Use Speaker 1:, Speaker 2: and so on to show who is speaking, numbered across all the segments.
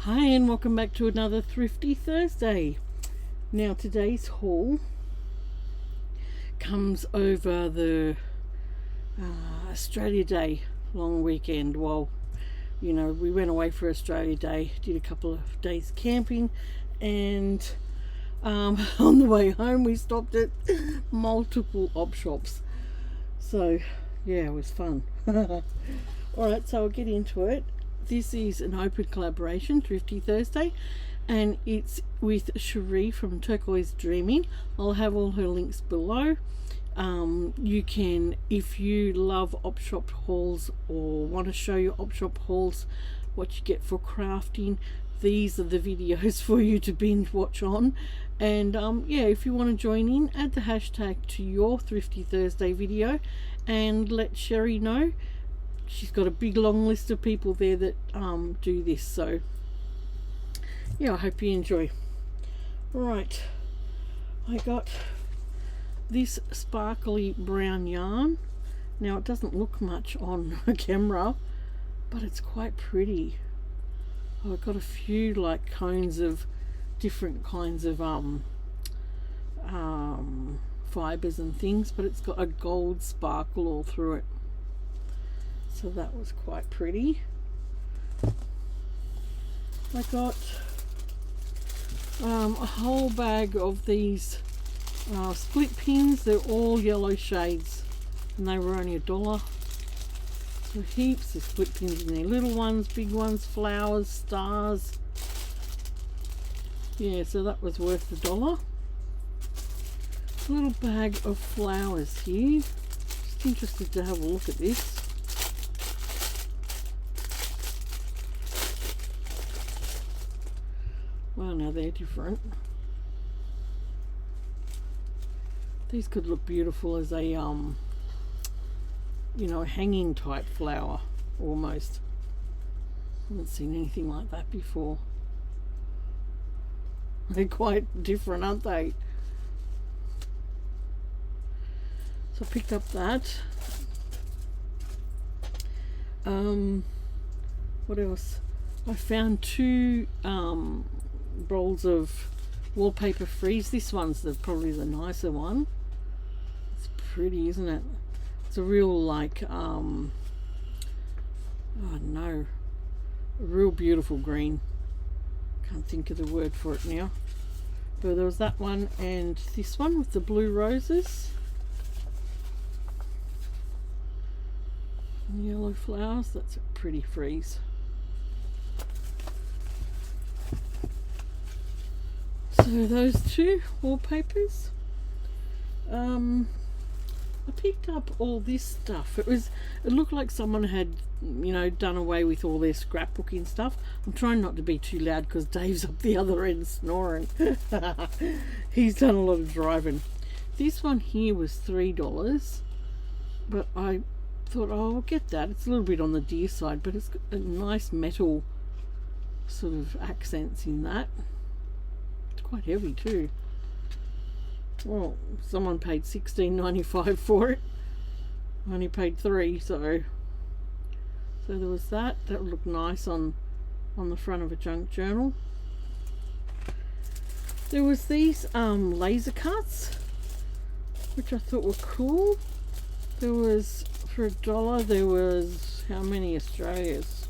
Speaker 1: Hi and welcome back to another Thrifty Thursday. Now today's haul comes over the Australia Day long weekend. Well, you know, we went away for Australia Day, did a couple of days camping, and on the way home we stopped at multiple op shops. So yeah, it was fun. Alright, so I'll get into it. This is an open collaboration, Thrifty Thursday, and it's with Sheree from Turquoise Dreaming. I'll have all her links below. You can, if you love op shop hauls or want to show your op shop hauls, what you get for crafting, these are the videos for you to binge watch on. And yeah, if you want to join in, add the hashtag to your Thrifty Thursday video and let Sheree know. She's got a big long list of people there that do this, so yeah, I hope you enjoy. Right, I got this sparkly brown yarn. Now it doesn't look much on a camera, but it's quite pretty. I've got a few like cones of different kinds of fibers and things, but it's got a gold sparkle all through it. So that was quite pretty. I got a whole bag of these split pins. They're all yellow shades and they were only $1. So heaps of split pins in there. Little ones, big ones, flowers, stars. Yeah, so that was worth $1. A little bag of flowers here. Just interested to have a look at this. Well, now they're different. These could look beautiful as a you know, a hanging type flower almost. Haven't seen anything like that before. They're quite different, aren't they? So I picked up that. What else? I found two rolls of wallpaper freeze. This one's probably the nicer one. It's pretty, isn't it? It's a real like oh no, a real beautiful green. Can't think of the word for it now, but there was that one and this one with the blue roses and yellow flowers. That's a pretty freeze. So those two wallpapers. I picked up all this stuff. It looked like someone had, you know, done away with all their scrapbooking stuff. I'm trying not to be too loud because Dave's up the other end snoring. He's done a lot of driving. This one here was $3, but I thought, oh, I'll get that. It's a little bit on the dear side, but it's got a nice metal sort of accents in that. Quite heavy too. Well, someone paid $16.95 for it. I only paid $3, so there was that. That would look nice on the front of a junk journal. There was these laser cuts, which I thought were cool. There was, for $1, there was how many Australias?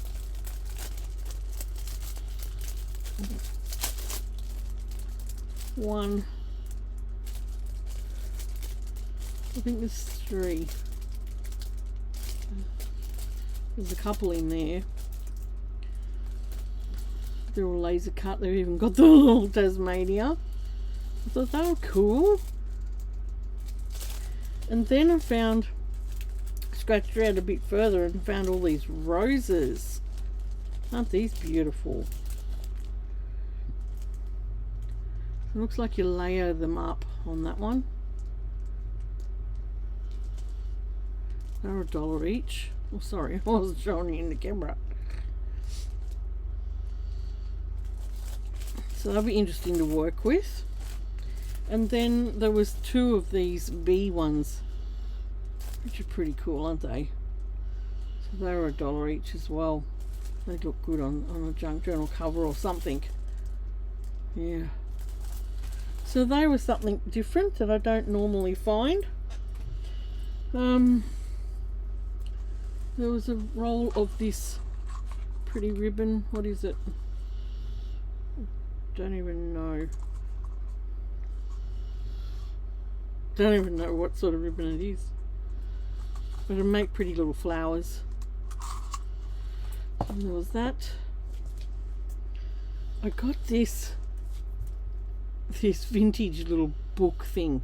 Speaker 1: One, I think there's 3. There's a couple in there. They're all laser cut. They've even got the little Tasmania. I thought they were cool. And then I scratched around a bit further and found all these roses. Aren't these beautiful? It looks like you layer them up on that one. They're $1 each. Oh, sorry, I wasn't showing you in the camera. So that'll be interesting to work with. And then there was 2 of these bee ones, which are pretty cool, aren't they? So they were $1 each as well. They'd look good on a junk journal cover or something. Yeah. So they were something different that I don't normally find. There was a roll of this pretty ribbon. What is it? Don't even know. Don't even know what sort of ribbon it is. But it'll make pretty little flowers. And there was that. I got this vintage little book thing,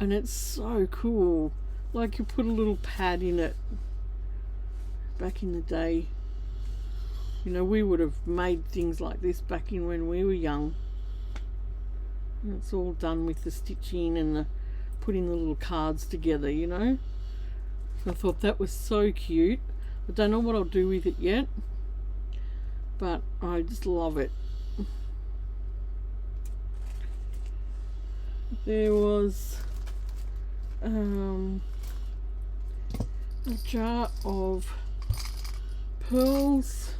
Speaker 1: and it's so cool. Like, you put a little pad in it. Back in the day, you know, we would have made things like this back in when we were young. And it's all done with the stitching and the putting the little cards together, you know. I thought that was so cute. I don't know what I'll do with it yet, but I just love it. There was a jar of pearls,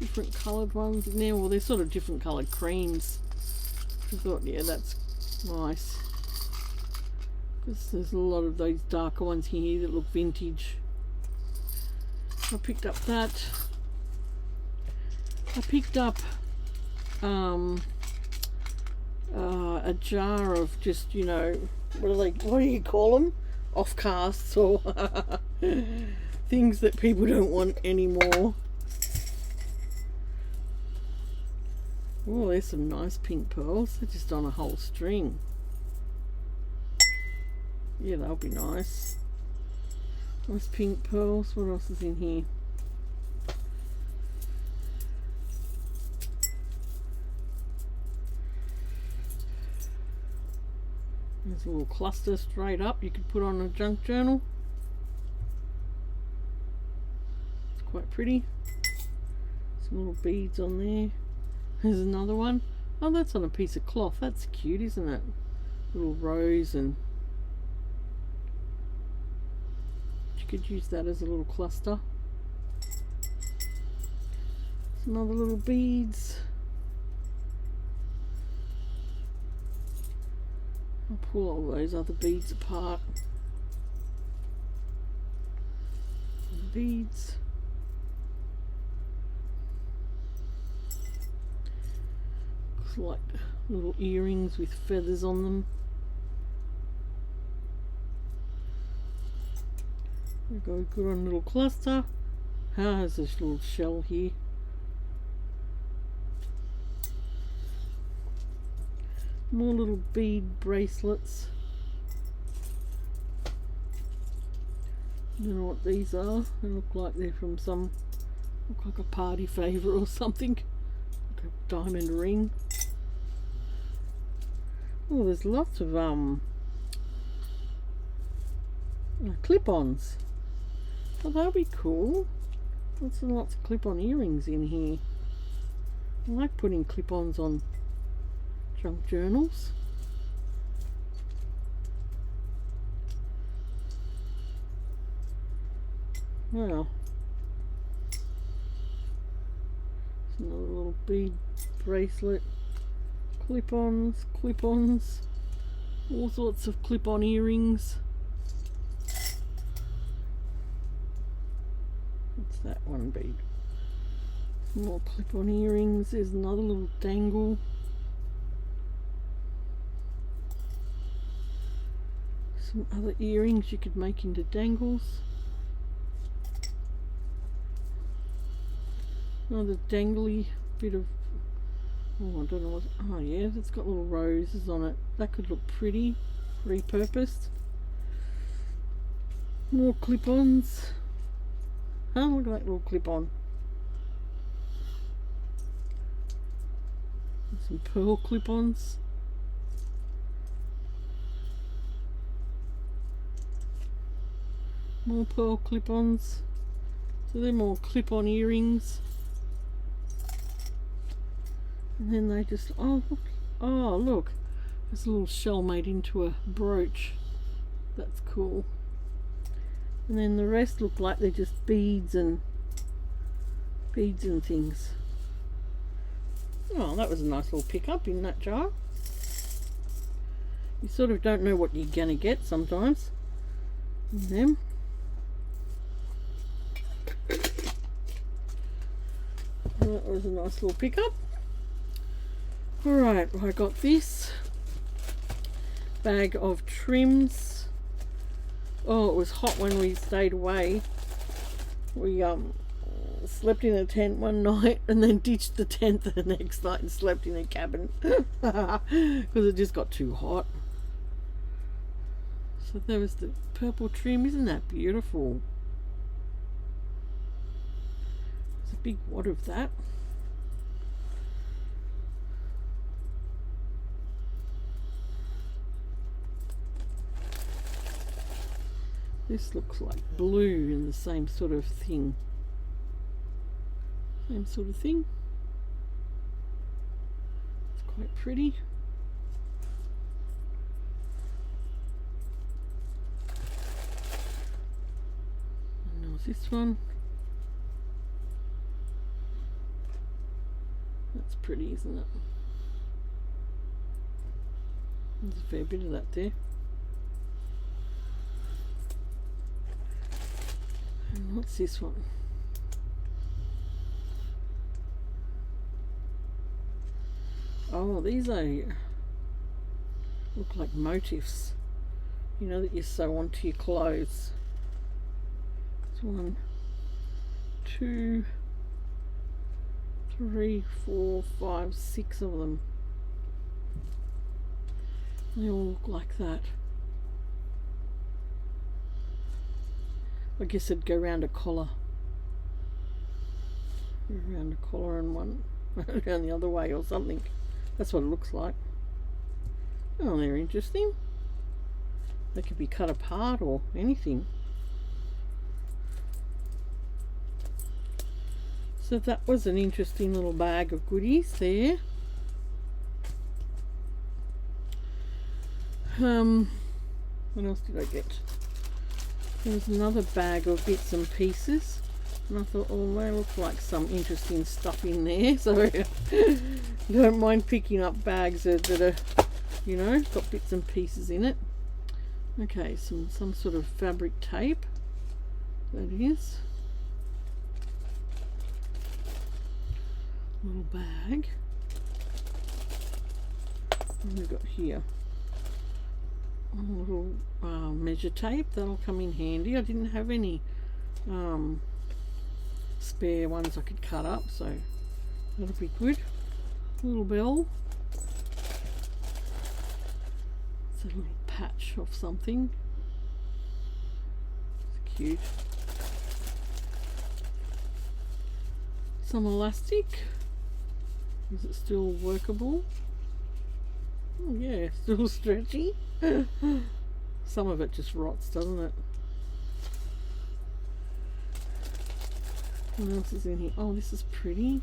Speaker 1: different coloured ones in there. Well, they're sort of different coloured creams. I thought, yeah, that's nice, because there's a lot of those darker ones here that look vintage. I picked up that. I picked up a jar of just, you know, what do you call them? Off casts, or things that people don't want anymore. Oh, there's some nice pink pearls. They're just on a whole string. Yeah, that'll be nice. Nice pink pearls. What else is in here? There's a little cluster straight up you could put on a junk journal. It's quite pretty. Some little beads on there. There's another one. Oh, that's on a piece of cloth. That's cute, isn't it? Little rose, and you could use that as a little cluster. Some other little beads. I'll pull all those other beads apart. Some beads. Looks like little earrings with feathers on them. They go good on a little cluster. There's this little shell here. More little bead bracelets. I don't know what these are. They look like they're from some, look like a party favour or something. Like a diamond ring. Oh, there's lots of clip-ons. Oh, that'll be cool. Lots and lots of clip-on earrings in here. I like putting clip-ons on junk journals. Wow. There's another little bead bracelet. Clip-ons, clip-ons. All sorts of clip-on earrings. What's that one bead? Some more clip-on earrings. There's another little dangle. Some other earrings you could make into dangles. Another dangly bit of, oh, I don't know what, oh yeah, it's got little roses on it. That could look pretty, repurposed. More clip-ons. Oh, look at that little clip-on. Some pearl clip-ons. More pearl clip-ons. So they're more clip-on earrings. And then they just, oh look, there's a little shell made into a brooch. That's cool. and then the rest look like they're just beads and things. Oh, that was a nice little pickup in that jar. You sort of don't know what you're gonna get sometimes in them. That was a nice little pickup. Alright, I got this bag of trims. Oh, it was hot when we stayed away. We slept in a tent one night and then ditched the tent the next night and slept in a cabin because it just got too hot. So there was the purple trim. Isn't that beautiful? There's a big wad of that. This looks like blue in the same sort of thing. Same sort of thing. It's quite pretty. And there's this one. That's pretty, isn't it? There's a fair bit of that there. And what's this one? Oh, these are look like motifs, you know, that you sew onto your clothes. It's 1, 2, 3, 4, 5, 6 of them. They all look like that. I guess it'd go around a collar. Go around a collar and one around the other way or something. That's what it looks like. Oh, they're interesting. They could be cut apart or anything. So that was an interesting little bag of goodies there. What else did I get? There was another bag of bits and pieces, and I thought, oh, they look like some interesting stuff in there, so don't mind picking up bags that are, you know, got bits and pieces in it. Okay, some sort of fabric tape, that is. Little bag. What have we got here? A little measure tape, that'll come in handy. I didn't have any spare ones I could cut up, so that'll be good. A little bell. It's a little patch of something. It's cute. Some elastic. Is it still workable? Oh yeah, still stretchy. Some of it just rots, doesn't it? What else is in here? Oh, this is pretty.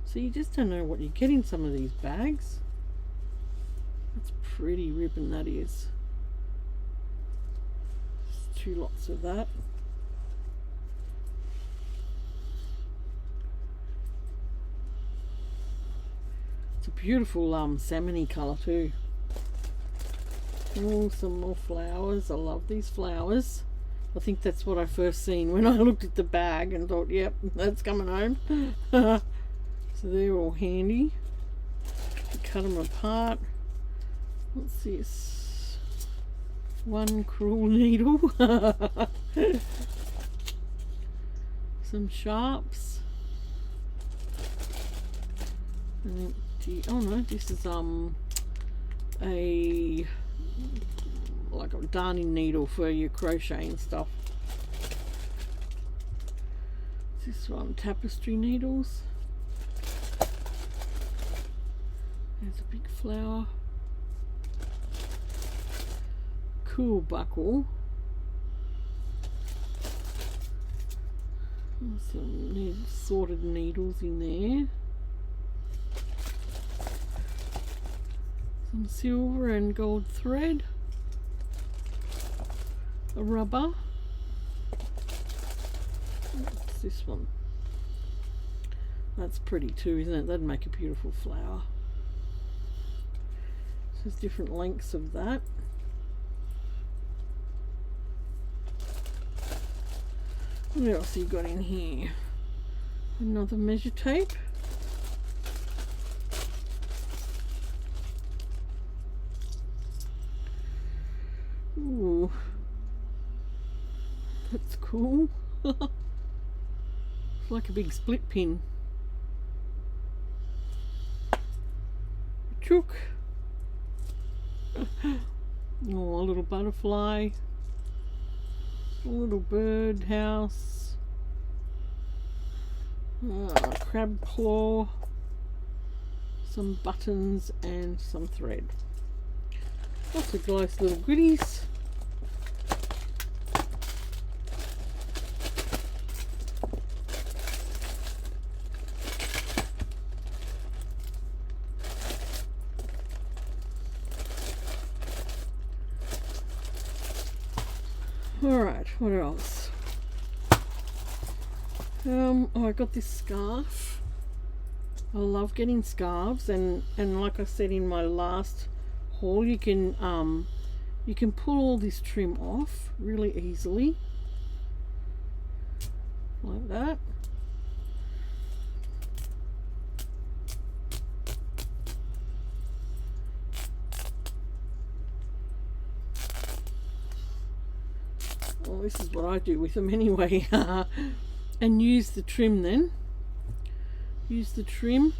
Speaker 1: So you just don't know what you get in some of these bags. That's pretty ribbon, that is. Just 2 lots of that. It's a beautiful salmon-y colour too. Oh, some more flowers. I love these flowers. I think that's what I first seen when I looked at the bag and thought, yep, that's coming home. So they're all handy. You cut them apart. What's this? 1 cruel needle. Some sharps. And oh no, this is like a darning needle for your crocheting stuff. This one, tapestry needles. There's a big flower. Cool buckle. Some sorted needles in there. Some silver and gold thread. a rubber. What's this one? That's pretty too, isn't it? That'd make a beautiful flower. So there's different lengths of that. What else you got in here? Another measure tape. Ooh, that's cool. It's like a big split pin. Chook. Oh, a little butterfly. A little bird house. Crab claw. Some buttons and some thread. Lots of nice little goodies. Alright, what else? Oh, I got this scarf. I love getting scarves, and like I said in my last haul, you can pull all this trim off really easily, like that. Well, this is what I do with them anyway. And use the trim then. Use the trim.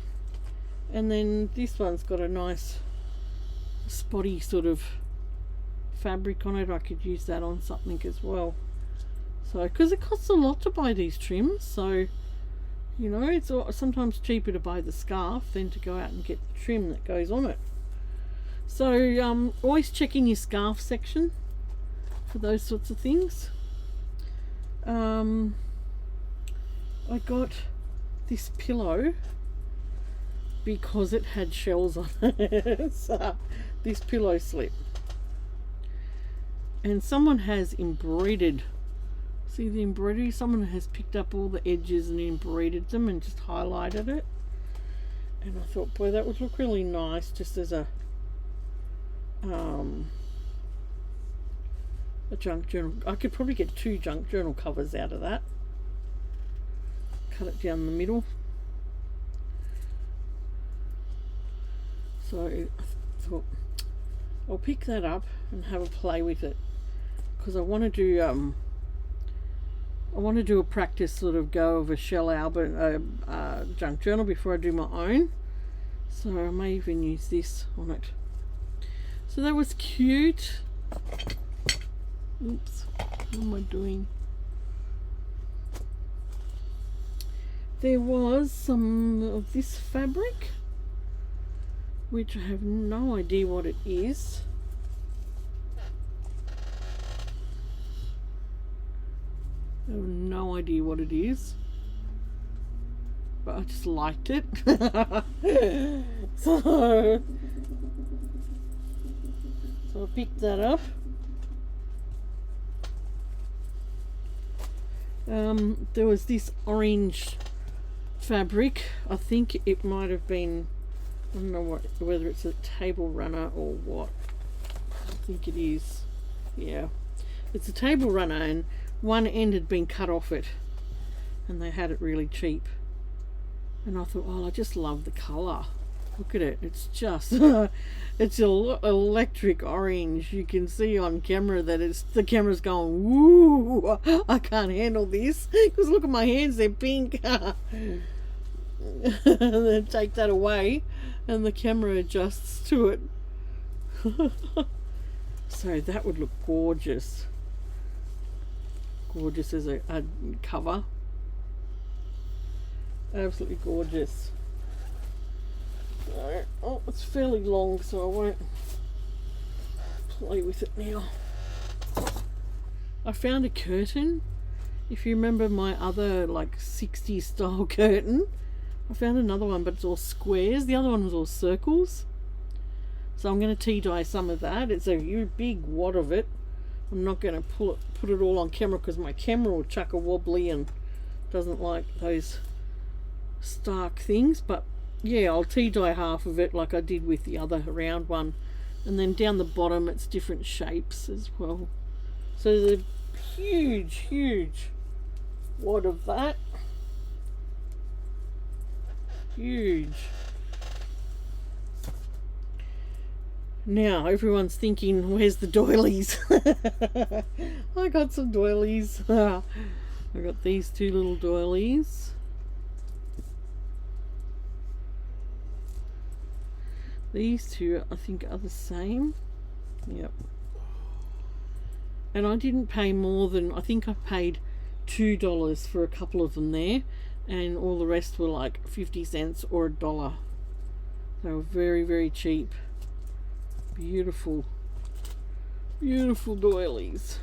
Speaker 1: And then this one's got a nice spotty sort of fabric on it. I could use that on something as well. So, because it costs a lot to buy these trims. So, you know, it's sometimes cheaper to buy the scarf than to go out and get the trim that goes on it. So, always checking your scarf section for those sorts of things. I got this pillow because it had shells on it. So, this pillow slip, and someone has embroidered, see the embroidery, someone has picked up all the edges and embroidered them and just highlighted it, and I thought, boy, that would look really nice just as a junk journal. I could probably get 2 junk journal covers out of that. Cut it down the middle. So I thought I'll pick that up and have a play with it, because I want to do a practice sort of go of a shell album, junk journal before I do my own. So I may even use this on it. So that was cute. Oops, what am I doing? There was some of this fabric, which I have no idea what it is. I have no idea what it is, but I just liked it. So I picked that up. There was this orange fabric. I think it might have been, I don't know whether it's a table runner or what. I think it is. Yeah, it's a table runner, and one end had been cut off it, and they had it really cheap. And I thought, oh, I just love the colour. Look at it. It's just it's electric orange. You can see on camera that the camera's going, woo, I can't handle this, because look at my hands, they're pink. And then take that away and the camera adjusts to it. So that would look gorgeous. Gorgeous as a cover. Absolutely gorgeous. Oh, it's fairly long, so I won't play with it now. I found a curtain. If you remember my other like 60s style curtain, I found another one, but it's all squares. The other one was all circles. So I'm going to tea dye some of that. It's a big wad of it. I'm not going to put it all on camera because my camera will chuck a wobbly and doesn't like those stark things. But yeah, I'll tea dye half of it like I did with the other round one, and then down the bottom it's different shapes as well. So there's a huge wad of that. Huge. Now everyone's thinking, where's the doilies? I got some doilies. I got these two little doilies. These two I think are the same. Yep. And I didn't pay more than, I think I paid $2 for a couple of them there, and all the rest were like 50 cents or $1. They were very cheap. Beautiful doilies.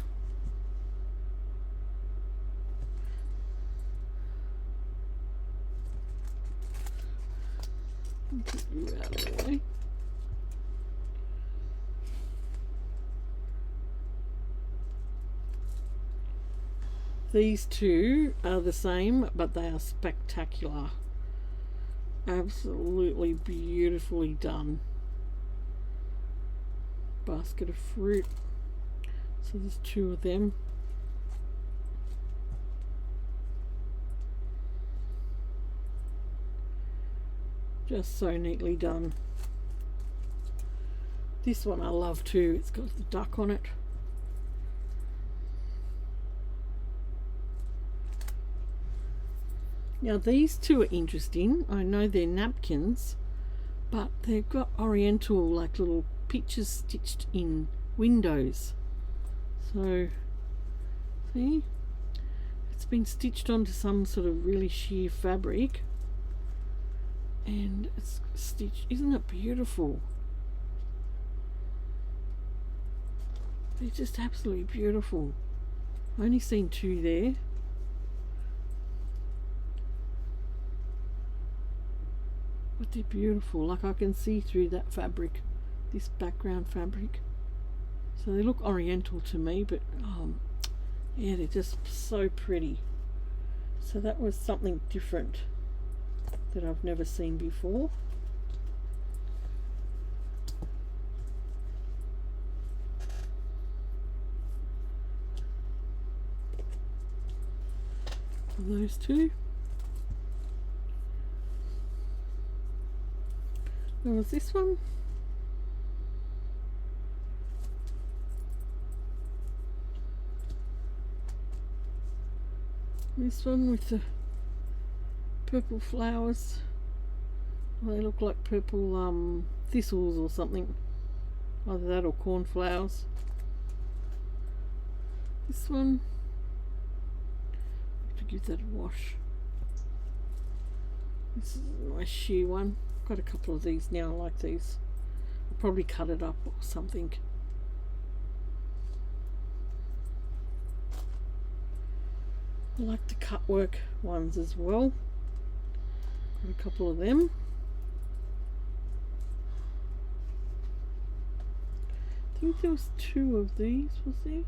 Speaker 1: Get you out of the way. These two are the same, but they are spectacular. Absolutely beautifully done. Basket of fruit. So there's two of them. Just so neatly done. This one I love too. It's got the duck on it. Now these two are interesting. I know they're napkins, but they've got oriental like little pictures stitched in windows. So see, it's been stitched onto some sort of really sheer fabric, and it's stitched. Isn't it beautiful? They're just absolutely beautiful. I only seen two there. But they're beautiful. Like I can see through that fabric, this background fabric. So they look oriental to me, but yeah, they're just so pretty. So that was something different that I've never seen before. Those two. There was this one. This one with the purple flowers. They look like purple thistles or something. Either that or cornflowers. This one, I have to give that a wash. This is a nice sheer one. Got a couple of these now. I like these. I'll probably cut it up or something. I like the cut work ones as well. Got a couple of them. I think there was two of these, was there?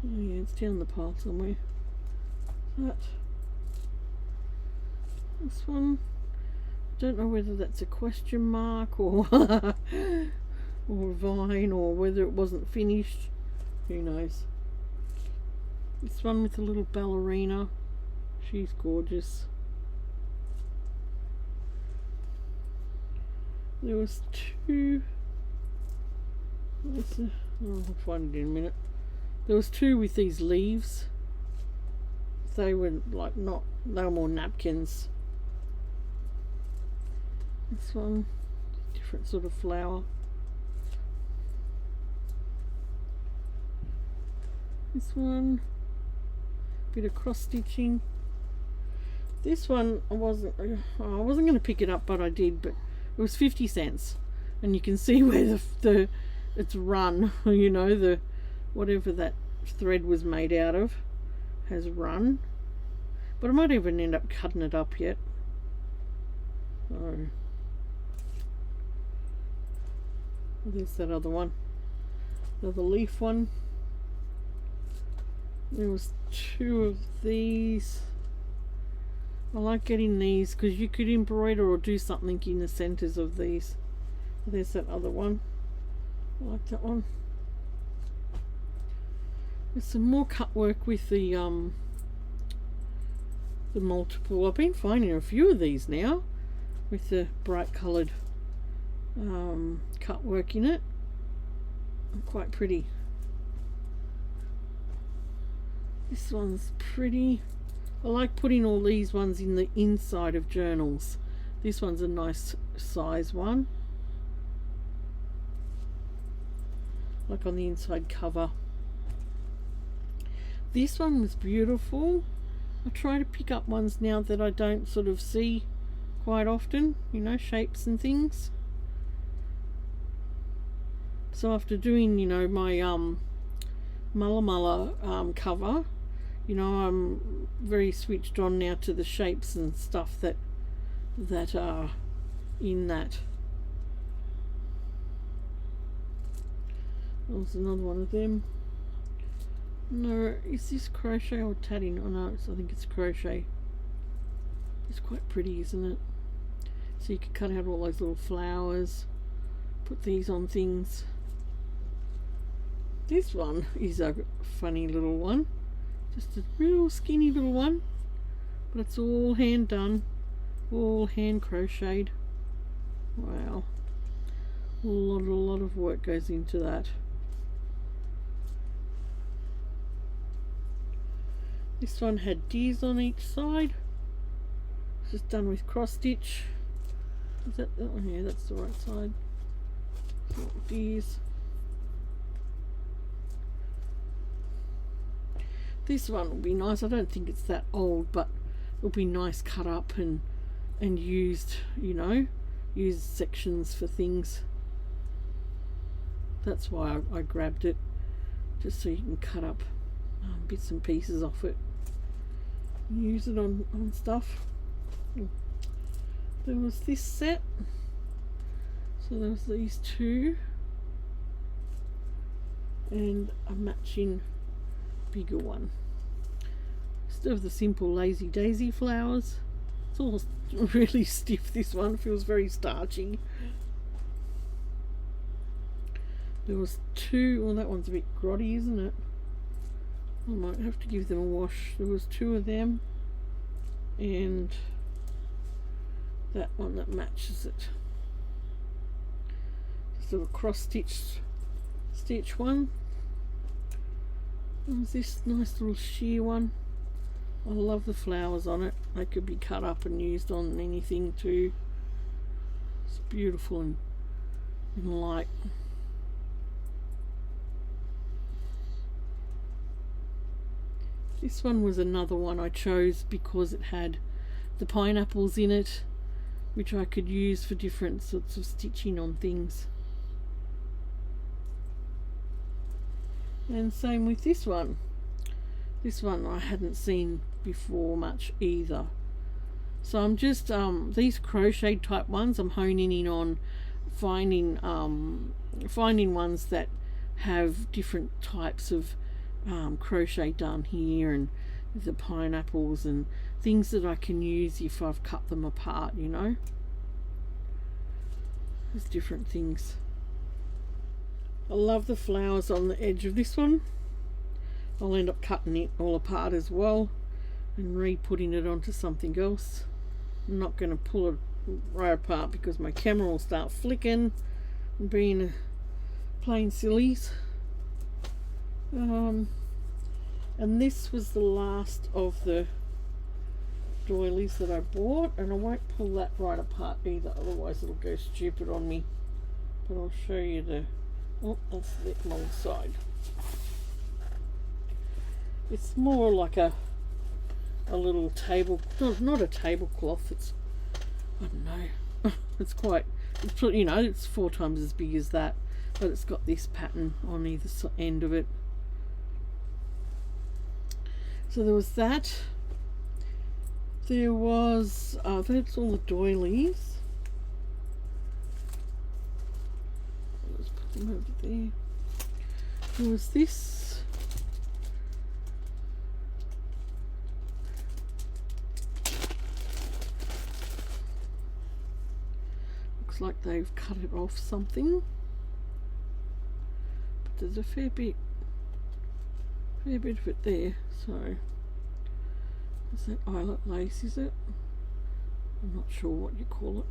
Speaker 1: Oh yeah, it's down the pile somewhere. That. This one. Don't know whether that's a question mark or or a vine, or whether it wasn't finished. Who knows? This one with a little ballerina. She's gorgeous. There was two. I'll find it in a minute. There was two with these leaves. They were like they were more napkins. This one, different sort of flower. This one, bit of cross stitching. This one I wasn't going to pick it up, but I did. But it was 50 cents, and you can see where the it's run. You know, the whatever that thread was made out of has run. But I might even end up cutting it up yet. So. There's that other one. another leaf one. There was 2 of these. I like getting these because you could embroider or do something in the centers of these. There's that other one. I like that one. There's some more cut work with the multiple. I've been finding a few of these now with the bright coloured cut work in it. Quite pretty. This one's pretty. I like putting all these ones in the inside of journals. This one's a nice size one, like on the inside cover. This one was beautiful. I try to pick up ones now that I don't sort of see quite often, you know, shapes and things. So after doing, you know, my Mulla cover, you know, I'm very switched on now to the shapes and stuff that are in that. There's another one of them. No, is this crochet or tatting? Oh no, I think it's crochet. It's quite pretty, isn't it? So you can cut out all those little flowers, put these on things. This one is a funny little one, just a real skinny little one, but it's all hand done, all hand crocheted. Wow, a lot of work goes into that. This one had deers on each side. It's just done with cross stitch. Is that one? Yeah, that's the right side. Deers. This one will be nice. I don't think it's that old, but it'll be nice cut up and used, you know, used sections for things. That's why I grabbed it, just so you can cut up bits and pieces off it and use it on stuff. There was this set, so there was these 2 and a matching bigger one. Still have the simple lazy daisy flowers. It's all really stiff. This one feels very starchy. There was 2. Well, that one's a bit grotty, isn't it? I might have to give them a wash. There was 2 of them and that one that matches it. Just a little cross stitch one. There's this nice little sheer one. I love the flowers on it. They could be cut up and used on anything too. It's beautiful and light. This one was another one I chose because it had the pineapples in it, which I could use for different sorts of stitching on things. And same with this one. This one I hadn't seen before much either. So I'm just these crochet type ones, I'm honing in on finding ones that have different types of crochet done here, and the pineapples and things that I can use if I've cut them apart, you know. There's different things. I love the flowers on the edge of this one. I'll end up cutting it all apart as well and re-putting it onto something else. I'm not going to pull it right apart because my camera will start flicking and being plain sillies. And this was the last of the doilies that I bought, and I won't pull that right apart either, otherwise it'll go stupid on me. But I'll show you the, oh, that's the long side. It's more like a little table, not a tablecloth, it's, I don't know, it's quite, it's, you know, it's 4 times as big as that, but it's got this pattern on either end of it. So there was that. There was, that's all the doilies. Let's put them over there. There was this. Looks like they've cut it off something. But there's a fair bit of it there. So, is that eyelet lace, is it? I'm not sure what you call it.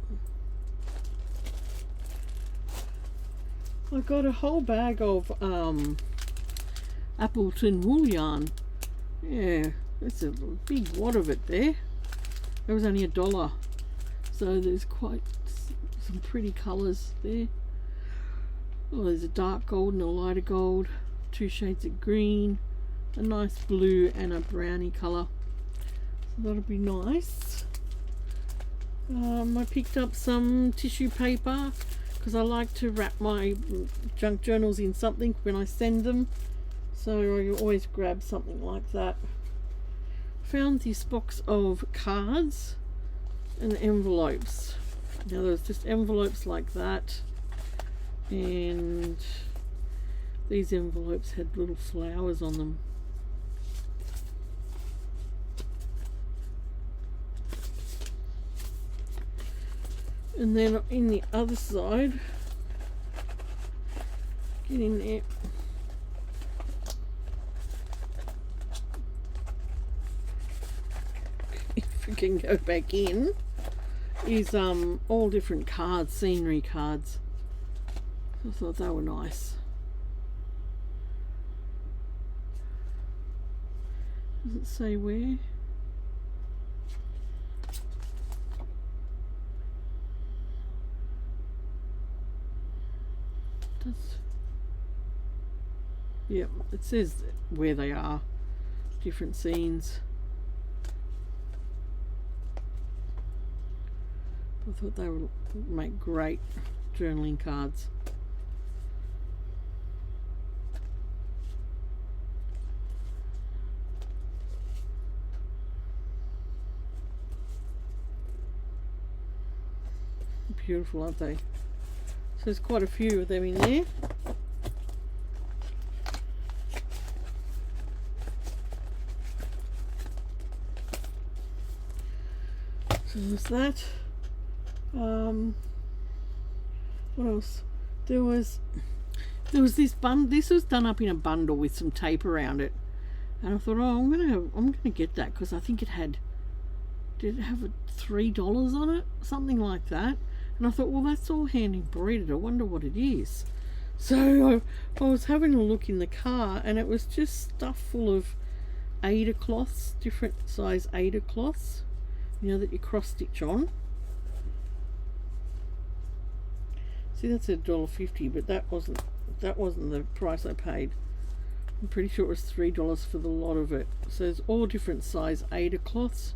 Speaker 1: I got a whole bag of Appleton wool yarn. Yeah, there's a big wad of it there. It was only $1. So there's quite some pretty colours there. Oh, there's a dark gold and a lighter gold, 2 shades of green, a nice blue and a brownie colour. So that'll be nice. I picked up some tissue paper because I like to wrap my junk journals in something when I send them. So I always grab something like that. Found this box of cards and envelopes. Now there's just envelopes like that, and these envelopes had little flowers on them. And then in the other side, get in there. If we can go back in, is all different cards, scenery cards. I thought they were nice. Does it say where? Yep, it says where they are, different scenes. I thought they would make great journaling cards. Beautiful, aren't they? So there's quite a few of them in there. So there's that. What else? There was this this was done up in a bundle with some tape around it, and I thought, oh, I'm gonna get that because I think it had, did it have $3 on it, something like that. And I thought, well, that's all hand embroidered. I wonder what it is. So I was having a look in the car, and it was just stuff full of Aida cloths, different size Aida cloths, you know, that you cross stitch on. See, that's $1.50, but that wasn't the price I paid. I'm pretty sure it was $3 for the lot of it. So there's all different size Aida cloths.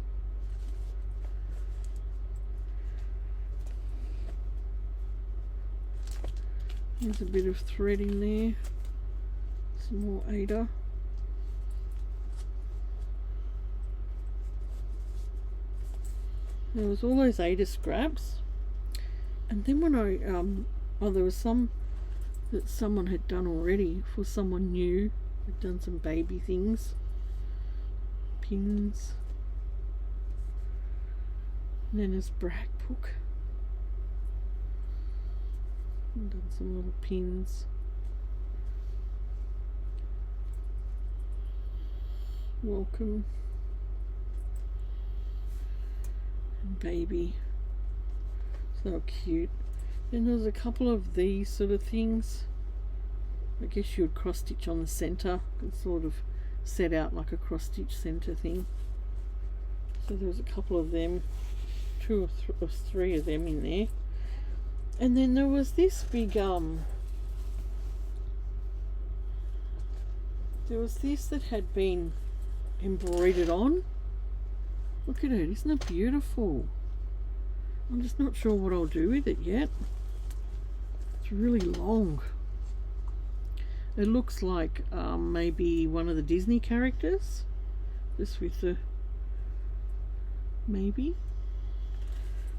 Speaker 1: There's a bit of thread in there. Some more Aida. There was all those Aida scraps. And then when I, there was some that someone had done already for someone new. Had done some baby things. Pins. And then there's brag book. And done some little pins. Welcome. And baby. So cute. Then there's a couple of these sort of things. I guess you would cross stitch on the center. It's sort of set out like a cross stitch center thing. So there was a couple of them, 2 or 3 of them in there. And then there was this big there was this that had been embroidered on. Look at it, isn't it beautiful? I'm just not sure what I'll do with it yet. It's really long. It looks like maybe one of the Disney characters, just with the maybe.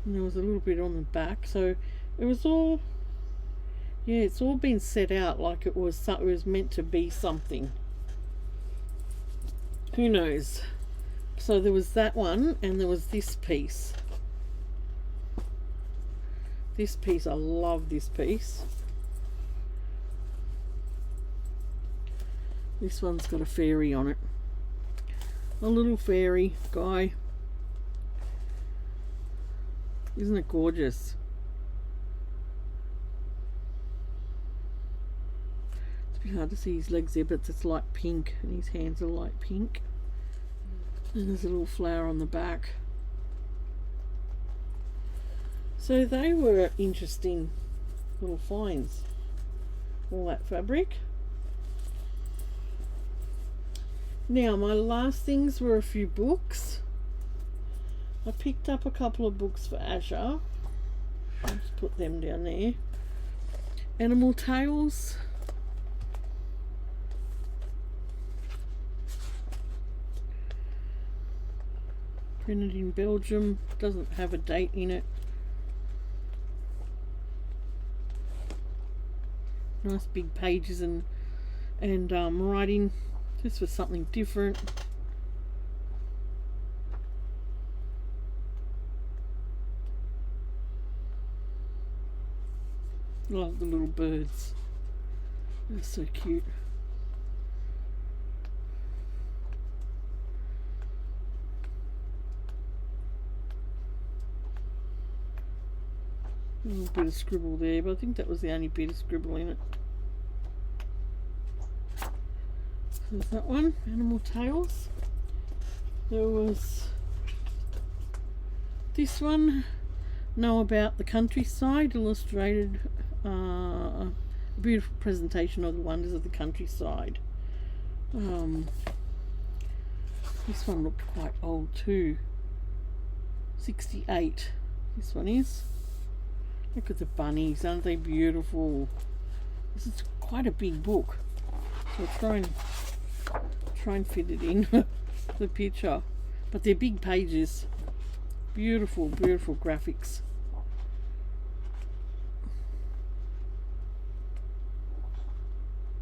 Speaker 1: And there was a little bit on the back, so it was all, Yeah, it's all been set out like it was meant to be something. Who knows? So there was that one, and there was this piece. This piece, I love this piece. This one's got a fairy on it. A little fairy guy. Isn't it gorgeous? It's a bit hard to see his legs there, but it's light pink, and his hands are light pink. And there's a little flower on the back. So they were interesting little finds. All that fabric. Now my last things were a few books. I picked up a couple of books for Asher. I'll just put them down there. Animal Tales. Printed in Belgium. Doesn't have a date in it. Nice big pages and writing, just for something different. Love the little birds. They're so cute. A little bit of scribble there, but I think that was the only bit of scribble in it. So there's that one, Animal Tales. There was this one, Know About the Countryside, illustrated, a beautiful presentation of the wonders of the countryside. This one looked quite old too. 68, this one is. Look at the bunnies, aren't they beautiful? This is quite a big book, so I'll try and fit it in the picture. But they're big pages. Beautiful, beautiful graphics.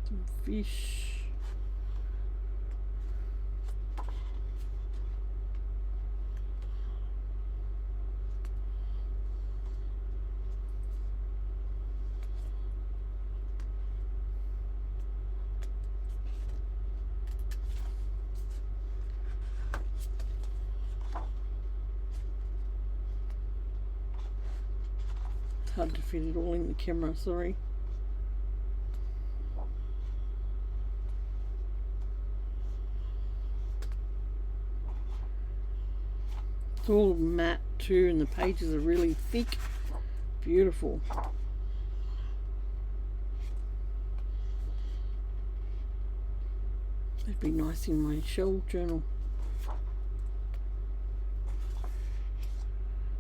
Speaker 1: Some fish. Hard to fit it all in the camera, sorry. It's all matte too, and the pages are really thick. Beautiful. That'd be nice in my shell journal.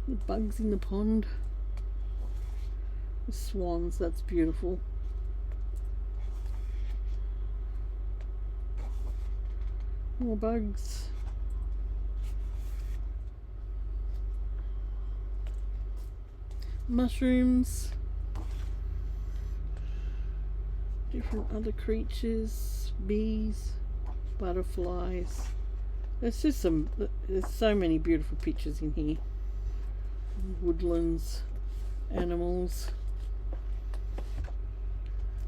Speaker 1: The bugs in the pond. The swans, that's beautiful. More bugs. Mushrooms. Different other creatures. Bees. Butterflies. There's so many beautiful pictures in here. Woodlands. Animals.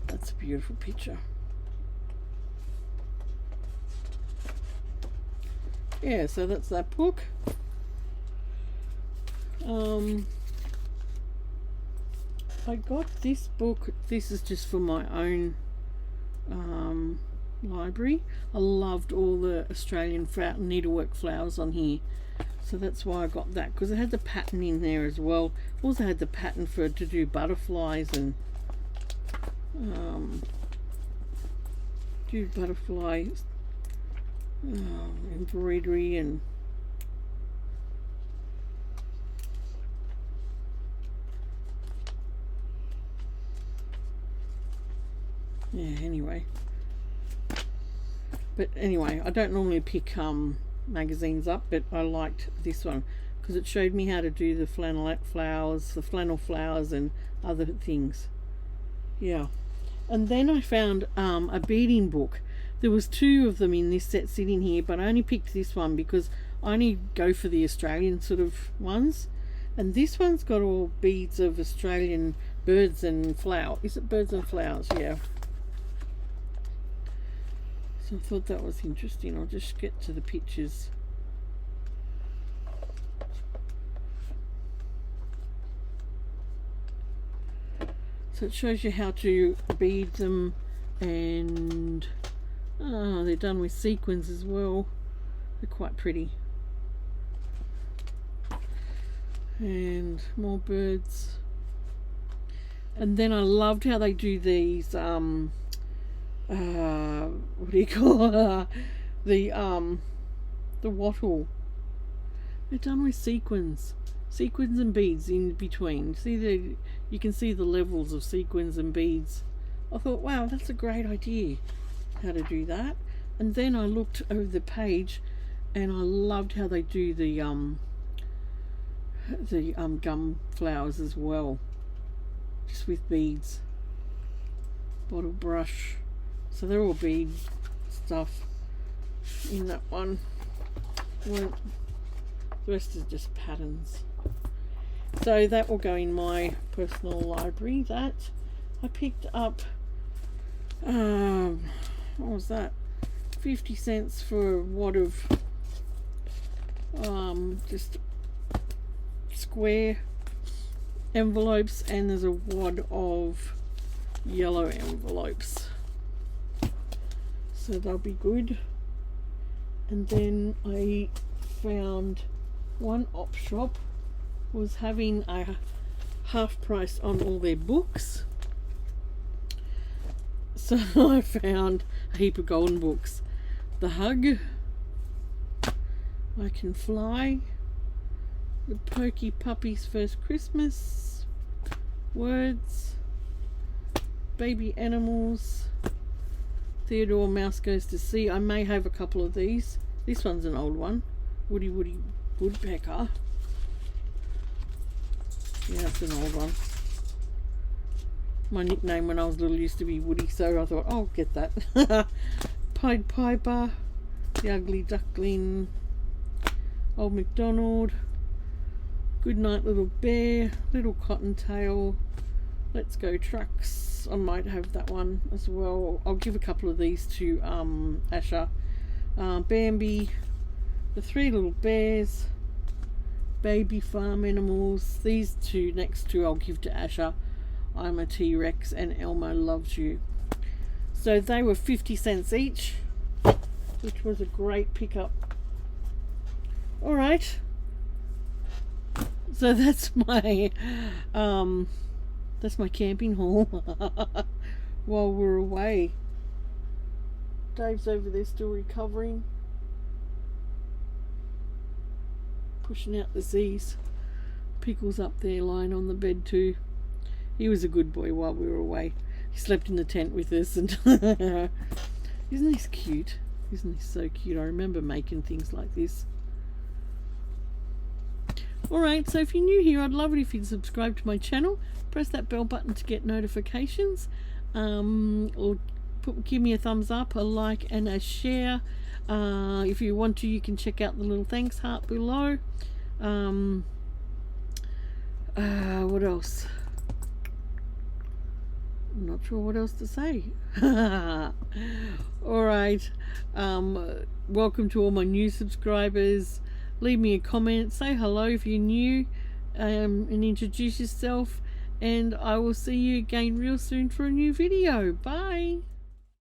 Speaker 1: That's a beautiful picture. Yeah, so that's that book. I got this book. This is just for my own library. I loved all the Australian needlework flowers on here. So that's why I got that, because it had the pattern in there as well. Also had the pattern to do butterflies and do butterflies embroidery and anyway. But anyway, I don't normally pick magazines up, but I liked this one because it showed me how to do the flannel flowers and other things. Yeah. And then I found a beading book. There was 2 of them in this set sitting here, but I only picked this one because I only go for the Australian sort of ones. And this one's got all beads of Australian birds and flowers. Is it birds and flowers? Yeah. So I thought that was interesting. I'll just get to the pictures. So it shows you how to bead them, and they're done with sequins as well. They're quite pretty. And more birds. And then I loved how they do these what do you call the wattle. They're done with sequins and beads in between. See, you can see the levels of sequins and beads. I thought, wow, that's a great idea, how to do that. And then I looked over the page, and I loved how they do the gum flowers as well, just with beads. Bottle brush. So they're all bead stuff in that one. Well, the rest is just patterns. So that will go in my personal library. That I picked up, what was that? 50 cents for a wad of just square envelopes, and there's a wad of yellow envelopes. So they'll be good. And then I found one op shop was having a half price on all their books. So I found a heap of golden books. The Hug, I Can Fly, The Pokey Puppy's First Christmas, Words, Baby Animals, Theodore Mouse Goes to Sea. I may have a couple of these. This one's an old one. Woody Woodpecker. Yeah, it's an old one. My nickname when I was little used to be Woody, so I thought, I'll get that. Pied Piper, The Ugly Duckling, Old MacDonald, Good Night Little Bear, Little Cottontail, Let's Go Trucks. I might have that one as well. I'll give a couple of these to Asher. Bambi, The 3 Little Bears, Baby Farm Animals. These 2 next 2 I'll give to Asher. I'm a T-Rex and Elmo Loves You. So they were 50 cents each, which was a great pickup. Alright, so that's my camping haul while we're away. Dave's over there still recovering, pushing out the Z's. Pickle's up there lying on the bed too. He was a good boy while we were away. He slept in the tent with us, and isn't he cute? Isn't he so cute? I remember making things like this. Alright, so if you're new here, I'd love it if you'd subscribe to my channel. Press that bell button to get notifications. Or give me a thumbs up, a like and a share. If you want to, you can check out the little thanks heart below. What else? I'm not sure what else to say. Alright, welcome to all my new subscribers. Leave me a comment, say hello if you're new, and introduce yourself, and I will see you again real soon for a new video. Bye.